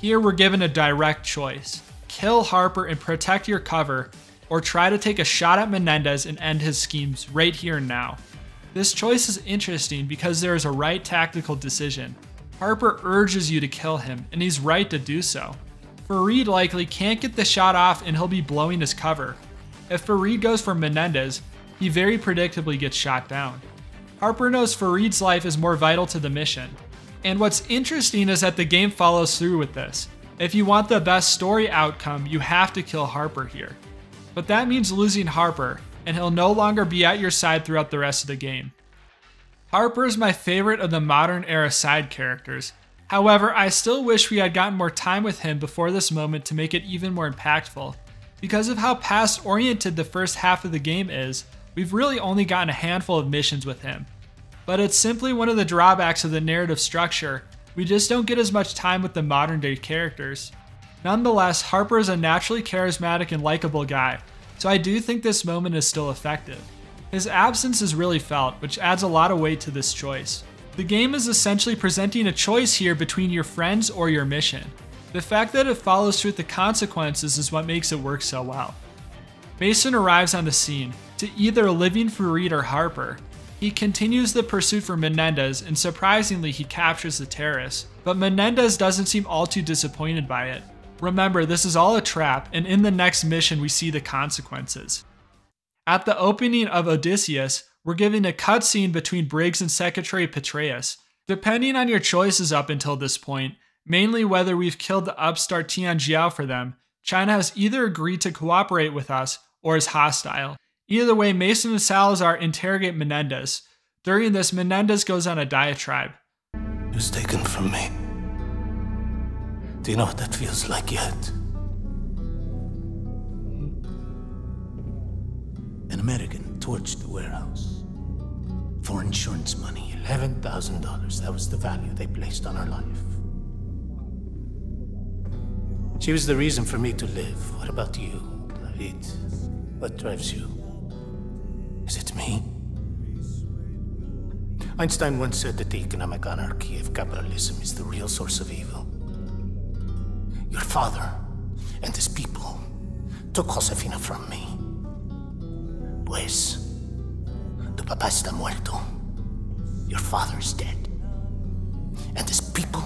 Here we're given a direct choice. Kill Harper and protect your cover, or try to take a shot at Menendez and end his schemes right here and now. This choice is interesting because there is a right tactical decision. Harper urges you to kill him, and he's right to do so. Fareed likely can't get the shot off and he'll be blowing his cover. If Fareed goes for Menendez, he very predictably gets shot down. Harper knows Fareed's life is more vital to the mission. And what's interesting is that the game follows through with this. If you want the best story outcome, you have to kill Harper here. But that means losing Harper, and he'll no longer be at your side throughout the rest of the game. Harper is my favorite of the modern era side characters. However, I still wish we had gotten more time with him before this moment to make it even more impactful. Because of how past oriented the first half of the game is, we've really only gotten a handful of missions with him. But it's simply one of the drawbacks of the narrative structure. We just don't get as much time with the modern day characters. Nonetheless, Harper is a naturally charismatic and likable guy, so I do think this moment is still effective. His absence is really felt, which adds a lot of weight to this choice. The game is essentially presenting a choice here between your friends or your mission. The fact that it follows through with the consequences is what makes it work so well. Mason arrives on the scene to either living Farid or Harper. He continues the pursuit for Menendez, and surprisingly he captures the terrorists, but Menendez doesn't seem all too disappointed by it. Remember, this is all a trap, and in the next mission we see the consequences. At the opening of Odysseus, we're given a cutscene between Briggs and Secretary Petraeus. Depending on your choices up until this point, mainly whether we've killed the upstart Tianjiao for them, China has either agreed to cooperate with us or is hostile. Either way, Mason and Salazar interrogate Menendez. During this, Menendez goes on a diatribe. It was taken from me. Do you know what that feels like yet? An American torched the warehouse. For insurance money, $11,000. That was the value they placed on her life. She was the reason for me to live. What about you, David? What drives you? Is it me? Einstein once said that the economic anarchy of capitalism is the real source of evil. Your father and his people took Josefina from me. Pues, tu papá está muerto. Your father is dead. And his people.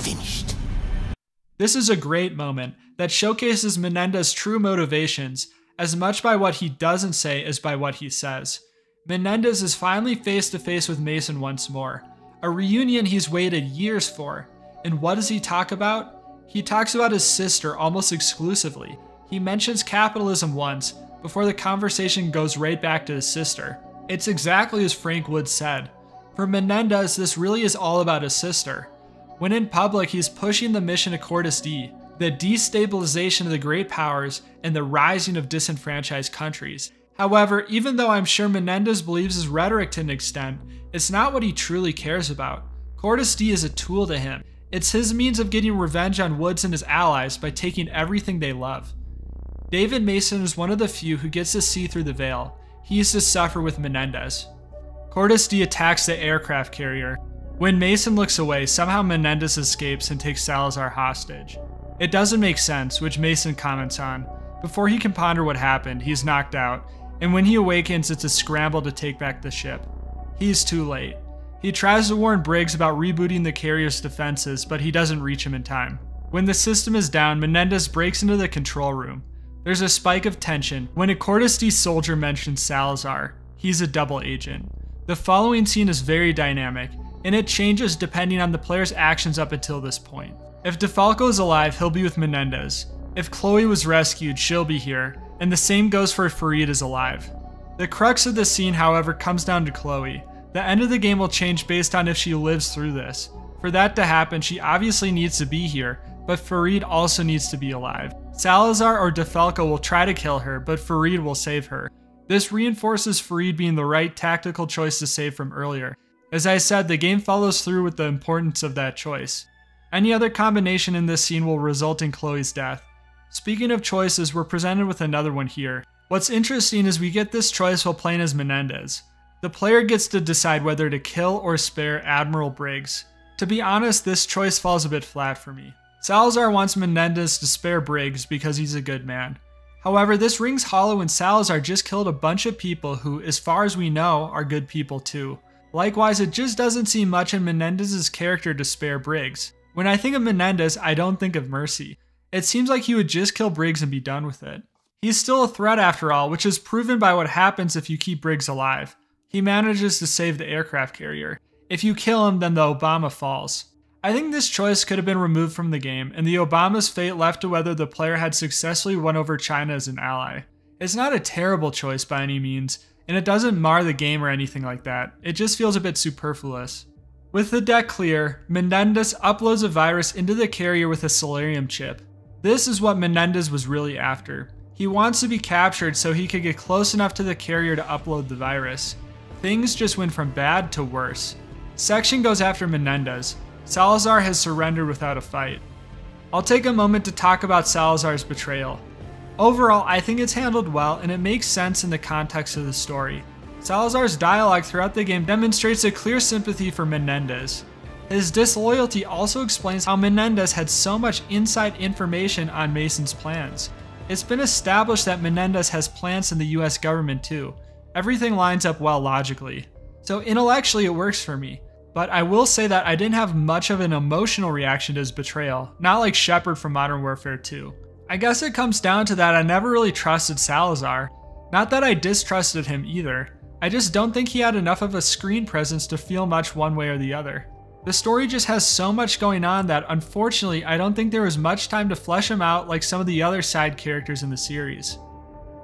Finished. This is a great moment that showcases Menendez's true motivations as much by what he doesn't say as by what he says. Menendez is finally face to face with Mason once more, a reunion he's waited years for. And what does he talk about? He talks about his sister almost exclusively. He mentions capitalism once, before the conversation goes right back to his sister. It's exactly as Frank Wood said. For Menendez, this really is all about his sister. When in public, he's pushing the mission of Cortes D, the destabilization of the great powers and the rising of disenfranchised countries. However, even though I'm sure Menendez believes his rhetoric to an extent, it's not what he truly cares about. Cortes D is a tool to him. It's his means of getting revenge on Woods and his allies by taking everything they love. David Mason is one of the few who gets to see through the veil. He used to suffer with Menendez. Cortes D attacks the aircraft carrier. When Mason looks away, somehow Menendez escapes and takes Salazar hostage. It doesn't make sense, which Mason comments on. Before he can ponder what happened, he's knocked out, and when he awakens, it's a scramble to take back the ship. He's too late. He tries to warn Briggs about rebooting the carrier's defenses, but he doesn't reach him in time. When the system is down, Menendez breaks into the control room. There's a spike of tension when a Cortes D soldier mentions Salazar. He's a double agent. The following scene is very dynamic, and it changes depending on the player's actions up until this point. If DeFalco is alive, he'll be with Menendez. If Chloe was rescued, she'll be here, and the same goes for if Farid is alive. The crux of the scene, however, comes down to Chloe. The end of the game will change based on if she lives through this. For that to happen, she obviously needs to be here, but Farid also needs to be alive. Salazar or DeFalco will try to kill her, but Farid will save her. This reinforces Farid being the right tactical choice to save from earlier. As I said, the game follows through with the importance of that choice. Any other combination in this scene will result in Chloe's death. Speaking of choices, we're presented with another one here. What's interesting is we get this choice while playing as Menendez. The player gets to decide whether to kill or spare Admiral Briggs. To be honest, this choice falls a bit flat for me. Salazar wants Menendez to spare Briggs because he's a good man. However, this rings hollow when Salazar just killed a bunch of people who, as far as we know, are good people too. Likewise, it just doesn't seem much in Menendez's character to spare Briggs. When I think of Menendez, I don't think of mercy. It seems like he would just kill Briggs and be done with it. He's still a threat after all, which is proven by what happens if you keep Briggs alive. He manages to save the aircraft carrier. If you kill him, then the Obama falls. I think this choice could have been removed from the game, and the Obama's fate left to whether the player had successfully won over China as an ally. It's not a terrible choice by any means, and it doesn't mar the game or anything like that. It just feels a bit superfluous. With the deck clear, Menendez uploads a virus into the carrier with a Solarium chip. This is what Menendez was really after. He wants to be captured so he could get close enough to the carrier to upload the virus. Things just went from bad to worse. Section goes after Menendez. Salazar has surrendered without a fight. I'll take a moment to talk about Salazar's betrayal. Overall, I think it's handled well and it makes sense in the context of the story. Salazar's dialogue throughout the game demonstrates a clear sympathy for Menendez. His disloyalty also explains how Menendez had so much inside information on Mason's plans. It's been established that Menendez has plans in the US government too. Everything lines up well logically. So intellectually it works for me. But I will say that I didn't have much of an emotional reaction to his betrayal, not like Shepard from Modern Warfare 2. I guess it comes down to that I never really trusted Salazar. Not that I distrusted him either. I just don't think he had enough of a screen presence to feel much one way or the other. The story just has so much going on that unfortunately I don't think there was much time to flesh him out like some of the other side characters in the series.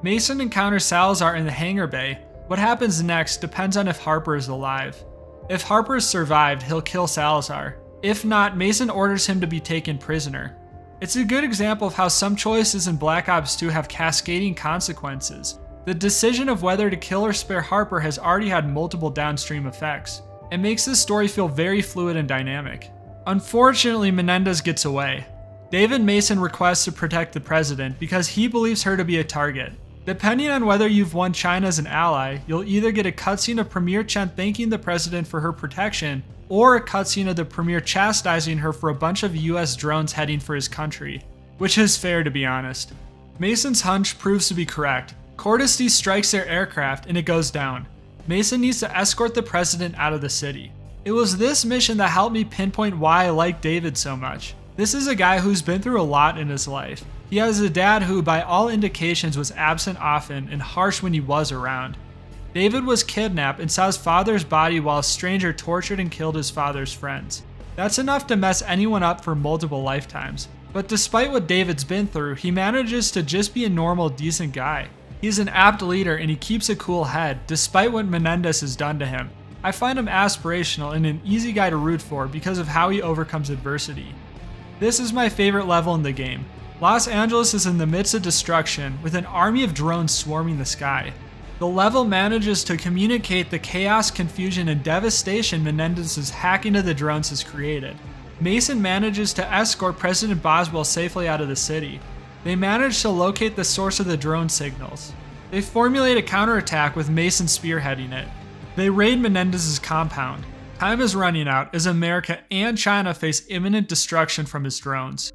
Mason encounters Salazar in the hangar bay. What happens next depends on if Harper is alive. If Harper has survived, he'll kill Salazar. If not, Mason orders him to be taken prisoner. It's a good example of how some choices in Black Ops 2 have cascading consequences. The decision of whether to kill or spare Harper has already had multiple downstream effects. It makes this story feel very fluid and dynamic. Unfortunately, Menendez gets away. David Mason requests to protect the president because he believes her to be a target. Depending on whether you've won China as an ally, you'll either get a cutscene of Premier Chen thanking the president for her protection, or a cutscene of the Premier chastising her for a bunch of US drones heading for his country. Which is fair, to be honest. Mason's hunch proves to be correct. Cordesty strikes their aircraft and it goes down. Mason needs to escort the president out of the city. It was this mission that helped me pinpoint why I like David so much. This is a guy who's been through a lot in his life. He has a dad who, by all indications, was absent often and harsh when he was around. David was kidnapped and saw his father's body while a stranger tortured and killed his father's friends. That's enough to mess anyone up for multiple lifetimes. But despite what David's been through, he manages to just be a normal, decent guy. He's an apt leader and he keeps a cool head, despite what Menendez has done to him. I find him aspirational and an easy guy to root for because of how he overcomes adversity. This is my favorite level in the game. Los Angeles is in the midst of destruction, with an army of drones swarming the sky. The level manages to communicate the chaos, confusion, and devastation Menendez's hacking of the drones has created. Mason manages to escort President Boswell safely out of the city. They manage to locate the source of the drone signals. They formulate a counterattack with Mason spearheading it. They raid Menendez's compound. Time is running out as America and China face imminent destruction from his drones.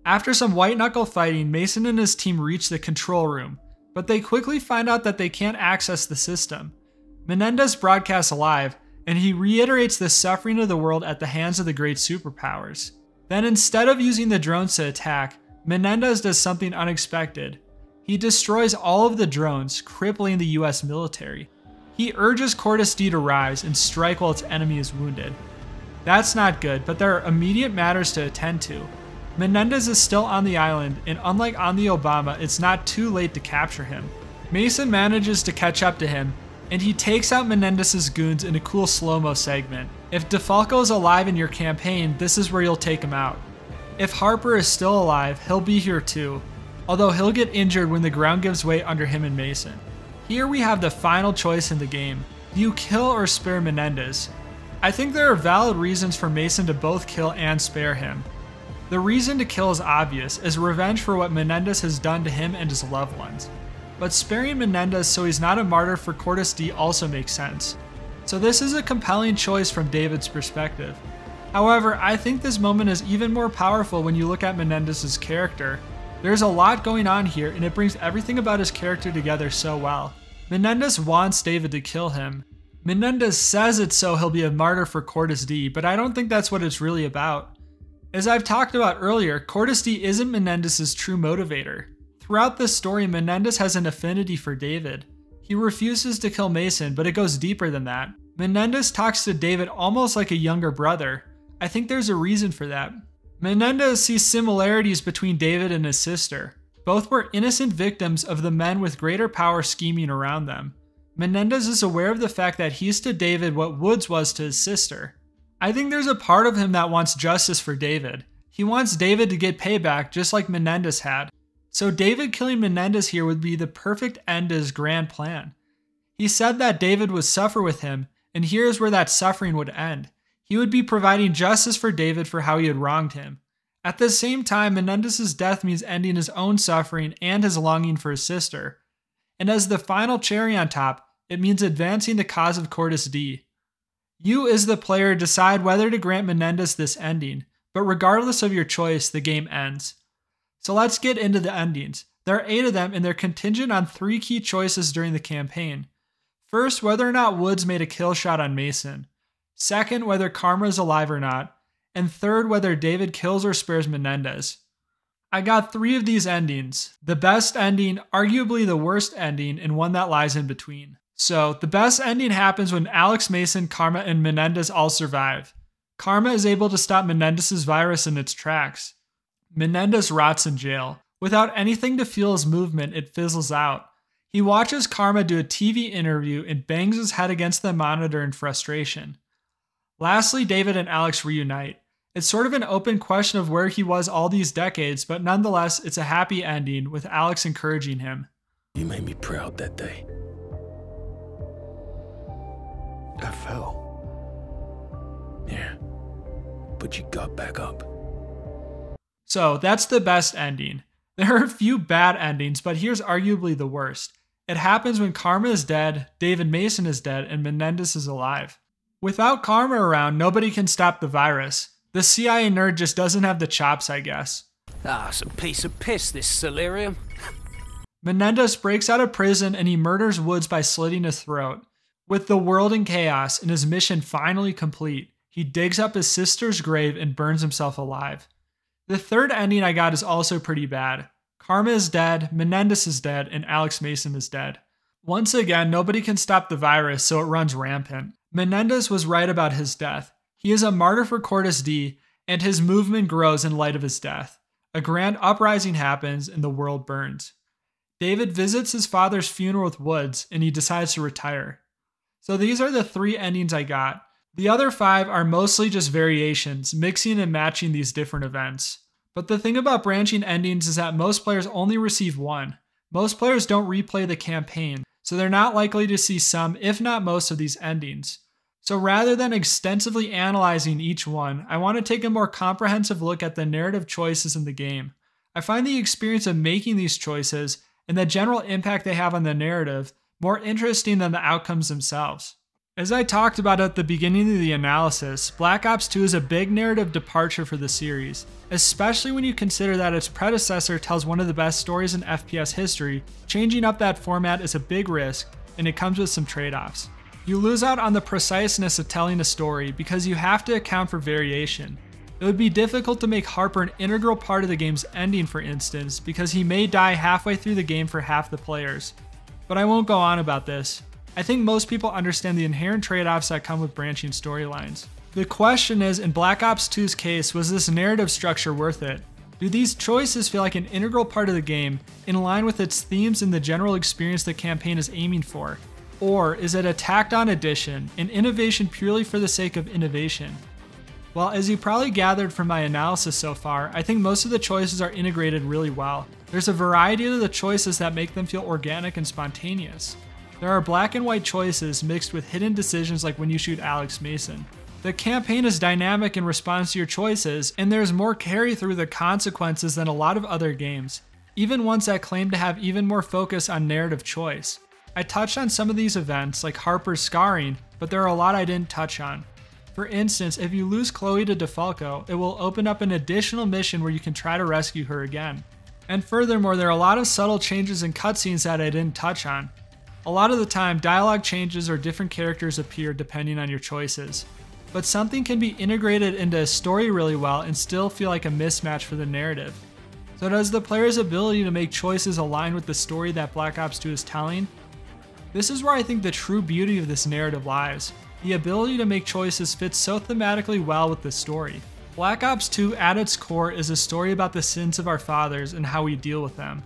After some white-knuckle fighting, Mason and his team reach the control room, but they quickly find out that they can't access the system. Menendez broadcasts live, and he reiterates the suffering of the world at the hands of the great superpowers. Then instead of using the drones to attack, Menendez does something unexpected. He destroys all of the drones, crippling the US military. He urges Cordesty to rise and strike while its enemy is wounded. That's not good, but there are immediate matters to attend to. Menendez is still on the island, and unlike on the Obama, it's not too late to capture him. Mason manages to catch up to him, and he takes out Menendez's goons in a cool slow-mo segment. If DeFalco is alive in your campaign, this is where you'll take him out. If Harper is still alive, he'll be here too, although he'll get injured when the ground gives way under him and Mason. Here we have the final choice in the game. Do you kill or spare Menendez? I think there are valid reasons for Mason to both kill and spare him. The reason to kill is obvious, as revenge for what Menendez has done to him and his loved ones. But sparing Menendez so he's not a martyr for Cordesty also makes sense. So this is a compelling choice from David's perspective. However, I think this moment is even more powerful when you look at Menendez's character. There's a lot going on here, and it brings everything about his character together so well. Menendez wants David to kill him. Menendez says it's so he'll be a martyr for Cordesty, but I don't think that's what it's really about. As I've talked about earlier, Cordesty isn't Menendez's true motivator. Throughout this story, Menendez has an affinity for David. He refuses to kill Mason, but it goes deeper than that. Menendez talks to David almost like a younger brother. I think there's a reason for that. Menendez sees similarities between David and his sister. Both were innocent victims of the men with greater power scheming around them. Menendez is aware of the fact that he's to David what Woods was to his sister. I think there's a part of him that wants justice for David. He wants David to get payback just like Menendez had. So David killing Menendez here would be the perfect end to his grand plan. He said that David would suffer with him, and here's where that suffering would end. He would be providing justice for David for how he had wronged him. At the same time, Menendez's death means ending his own suffering and his longing for his sister. And as the final cherry on top, it means advancing the cause of Cortes D. You as the player decide whether to grant Menendez this ending, but regardless of your choice, the game ends. So let's get into the endings. There are 8 of them, and they're contingent on 3 key choices during the campaign. First, whether or not Woods made a kill shot on Mason. Second, whether Karma is alive or not. And third, whether David kills or spares Menendez. I got 3 of these endings. The best ending, arguably the worst ending, and one that lies in between. So, the best ending happens when Alex, Mason, Karma, and Menendez all survive. Karma is able to stop Menendez's virus in its tracks. Menendez rots in jail. Without anything to fuel his movement, it fizzles out. He watches Karma do a TV interview and bangs his head against the monitor in frustration. Lastly, David and Alex reunite. It's sort of an open question of where he was all these decades, but nonetheless, it's a happy ending, with Alex encouraging him. You made me proud that day. I fell. Yeah, but you got back up. So that's the best ending. There are a few bad endings, but here's arguably the worst. It happens when Karma is dead, David Mason is dead, and Menendez is alive. Without Karma around, nobody can stop the virus. The CIA nerd just doesn't have the chops, I guess. Ah, some piece of piss, this Solarium. Menendez breaks out of prison and he murders Woods by slitting his throat. With the world in chaos and his mission finally complete, he digs up his sister's grave and burns himself alive. The third ending I got is also pretty bad. Karma is dead, Menendez is dead, and Alex Mason is dead. Once again, nobody can stop the virus, so it runs rampant. Menendez was right about his death. He is a martyr for Cortes D, and his movement grows in light of his death. A grand uprising happens, and the world burns. David visits his father's funeral with Woods, and he decides to retire. So these are the 3 endings I got. The other 5 are mostly just variations, mixing and matching these different events. But the thing about branching endings is that most players only receive 1. Most players don't replay the campaign, so they're not likely to see some, if not most, of these endings. So rather than extensively analyzing each one, I want to take a more comprehensive look at the narrative choices in the game. I find the experience of making these choices, and the general impact they have on the narrative, more interesting than the outcomes themselves. As I talked about at the beginning of the analysis, Black Ops 2 is a big narrative departure for the series, especially when you consider that its predecessor tells one of the best stories in FPS history. Changing up that format is a big risk, and it comes with some trade-offs. You lose out on the preciseness of telling a story because you have to account for variation. It would be difficult to make Harper an integral part of the game's ending, for instance, because he may die halfway through the game for half the players. But I won't go on about this. I think most people understand the inherent trade-offs that come with branching storylines. The question is, in Black Ops 2's case, was this narrative structure worth it? Do these choices feel like an integral part of the game, in line with its themes and the general experience the campaign is aiming for? Or is it a tacked-on addition, an innovation purely for the sake of innovation? Well, as you probably gathered from my analysis so far, I think most of the choices are integrated really well. There's a variety of the choices that make them feel organic and spontaneous. There are black and white choices mixed with hidden decisions like when you shoot Alex Mason. The campaign is dynamic in response to your choices, and there's more carry through the consequences than a lot of other games, even ones that claim to have even more focus on narrative choice. I touched on some of these events, like Harper's scarring, but there are a lot I didn't touch on. For instance, if you lose Chloe to DeFalco, it will open up an additional mission where you can try to rescue her again. And furthermore, there are a lot of subtle changes in cutscenes that I didn't touch on. A lot of the time, dialogue changes or different characters appear depending on your choices. But something can be integrated into a story really well and still feel like a mismatch for the narrative. So does the player's ability to make choices align with the story that Black Ops 2 is telling? This is where I think the true beauty of this narrative lies. The ability to make choices fits so thematically well with the story. Black Ops 2 at its core is a story about the sins of our fathers and how we deal with them.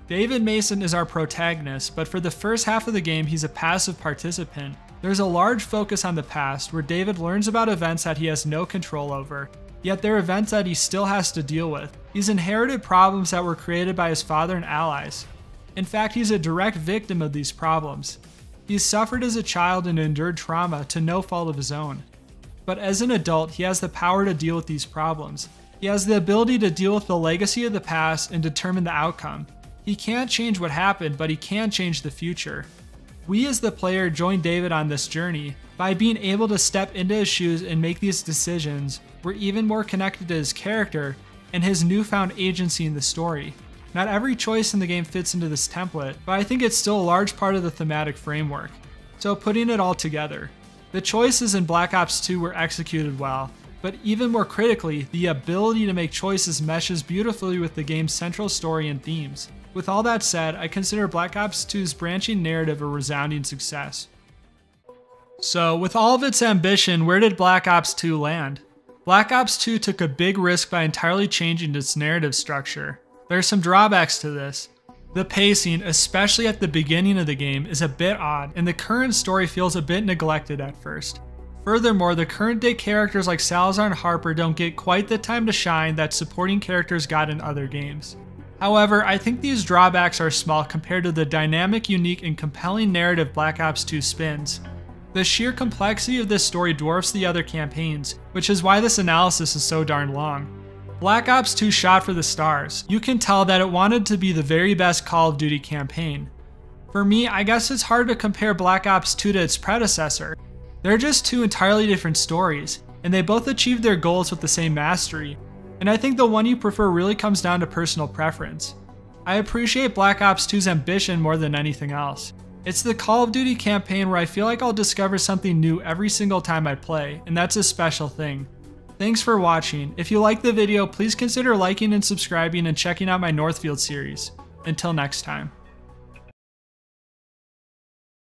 David Mason is our protagonist, but for the first half of the game he's a passive participant. There's a large focus on the past where David learns about events that he has no control over, yet they're events that he still has to deal with. He's inherited problems that were created by his father and allies. In fact, he's a direct victim of these problems. He's suffered as a child and endured trauma to no fault of his own. But as an adult, he has the power to deal with these problems. He has the ability to deal with the legacy of the past and determine the outcome. He can't change what happened, but he can change the future. We as the player join David on this journey. By being able to step into his shoes and make these decisions, we're even more connected to his character and his newfound agency in the story. Not every choice in the game fits into this template, but I think it's still a large part of the thematic framework. So putting it all together, the choices in Black Ops 2 were executed well, but even more critically, the ability to make choices meshes beautifully with the game's central story and themes. With all that said, I consider Black Ops 2's branching narrative a resounding success. So, with all of its ambition, where did Black Ops 2 land? Black Ops 2 took a big risk by entirely changing its narrative structure. There are some drawbacks to this. The pacing, especially at the beginning of the game, is a bit odd, and the current story feels a bit neglected at first. Furthermore, the current day characters like Salazar and Harper don't get quite the time to shine that supporting characters got in other games. However, I think these drawbacks are small compared to the dynamic, unique, and compelling narrative Black Ops 2 spins. The sheer complexity of this story dwarfs the other campaigns, which is why this analysis is so darn long. Black Ops 2 shot for the stars. You can tell that it wanted to be the very best Call of Duty campaign. For me, I guess it's hard to compare Black Ops 2 to its predecessor. They're just two entirely different stories, and they both achieved their goals with the same mastery. And I think the one you prefer really comes down to personal preference. I appreciate Black Ops 2's ambition more than anything else. It's the Call of Duty campaign where I feel like I'll discover something new every single time I play, and that's a special thing. Thanks for watching. If you liked the video, please consider liking and subscribing and checking out my Northfield series. Until next time.